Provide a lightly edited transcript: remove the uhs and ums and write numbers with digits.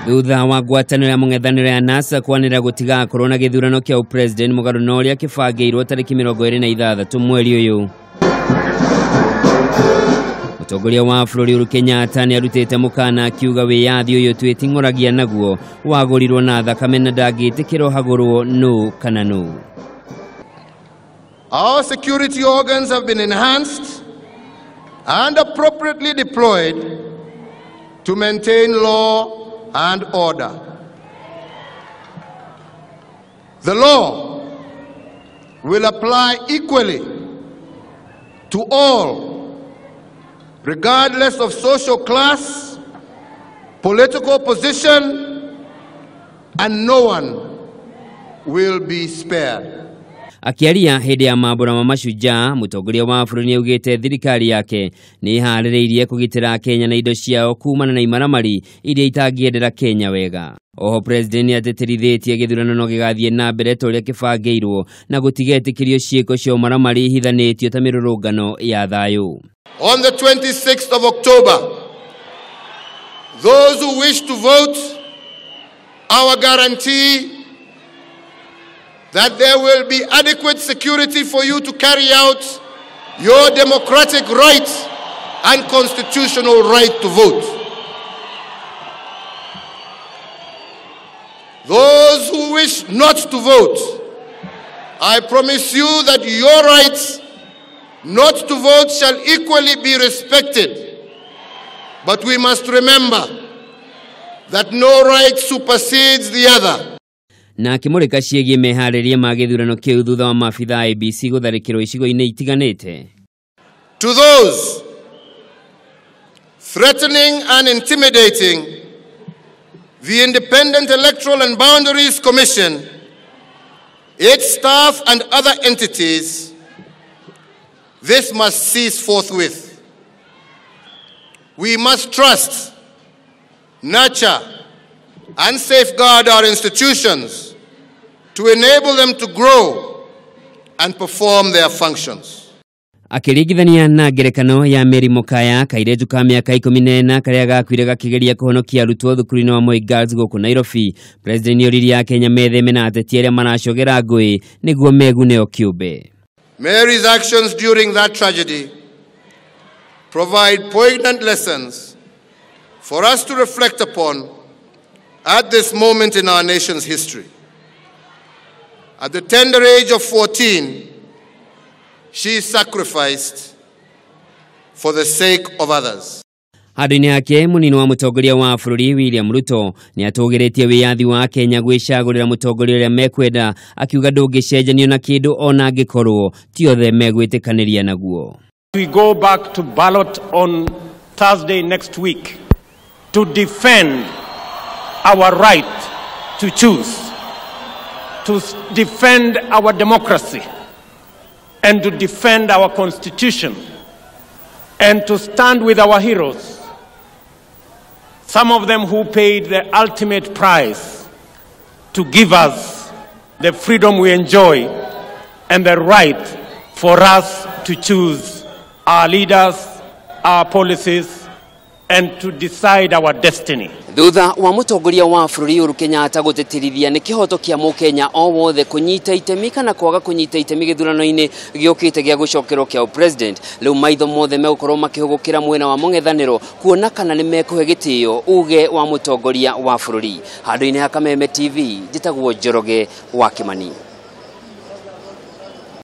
Thutha wa ngwatanĩro ya mung'ethaniro ya NASA kwanĩra gutigakorwo na githurano kia upresident mugarũ kibangĩirwo tarĩki 26 mweri ũyũ. Mutongoria wa bururi Uhuru Kenyatta niarutite mukana akiuga wiyathi uyu twĩting'oragia naguo wagũrirwo na thakame na ndangĩtĩkĩrwo hagũrwo no kana no. Our security organs have been enhanced and appropriately deployed to maintain law and order. The law will apply equally to all, regardless of social class, political position, and no one will be spared. Akiaria hĩndĩ ya mambura ma Mashujaa, Mutongoria wa bururi niaugĩte thirikari yake nĩ iharĩrĩirie kugitĩra Kenya na indo ciao kumana na imaramari iria itangĩendera Kenya wega. Oho president niatĩtĩrithĩtie gĩthurano no gĩgathiĩ na mbere ta ũrĩa kĩbangĩirwo na gũtigetĩkĩrio ciĩko cia maramari hithanĩtio ta mĩrũrũngano ya thayũ. On the 26th of October, those who wish to vote, our guarantee that there will be adequate security for you to carry out your democratic right and constitutional right to vote. Those who wish not to vote, I promise you that your rights not to vote shall equally be respected. But we must remember that no right supersedes the other. Na kimurika ciĩgiĩ meharĩria ma gĩthurano kĩu thutha wa maabitha ABC gũtharĩkĩrwo icigo-inĩ itiganĩte. To those threatening and intimidating the Independent Electoral and Boundaries Commission, its staff and other entities, this must cease forthwith. We must trust, nurture, and safeguard our institutions to enable them to grow and perform their functions. Akĩringithania na ngerekano ya mĩrimũ kaya kairetu ka mĩaka 14 karĩa gakuire gakĩgeria kũhonokia arutwo thukuru-inĩ wa Moi Girls gũkũ Nairobi, president nĩoririe Akenya metheme na ateti arĩa maracogera ngũĩ nĩguo megune o kĩũmbe. Mary's actions during that tragedy provide poignant lessons for us to reflect upon at this moment in our nation's history. At the tender age of 14, she sacrificed for the sake of others. Handũ-inĩ yake mũnini wa mutongoria wa bururi William Ruto nĩatũgĩrĩtie wĩyathi wa Kenya gwĩcagũrĩra mutongoria ũrĩa mekwenda, akiuga ndũngĩcenjanio na kĩndũ ona angĩkorwo ti othe megwĩtĩkanĩria naguo. We go back to ballot on Thursday next week to defend our right to choose, to defend our democracy, and to defend our constitution, and to stand with our heroes, some of them who paid the ultimate price to give us the freedom we enjoy and the right for us to choose our leaders, our policies, and to decide our destiny. Thutha wa mutongoria wa bururi Uhuru Kenyatta gũtĩtĩrithia nĩ kĩhoto kĩa mũkenya o wothe kũnyita itemi kana kwaga kũnyita itemi gĩthurano-inĩ giukite gĩa gucokerwo kĩa upresident, rĩu maitho mothe megũkorwo makĩhũgũkĩra mwena wa mung'ethaniro kuona kana nĩ mekũhe gĩtĩo uge wa mutongoria wa bururi. Handũ-inĩ ha Kameme TV, njĩtagwo Njoroge wa Kimani.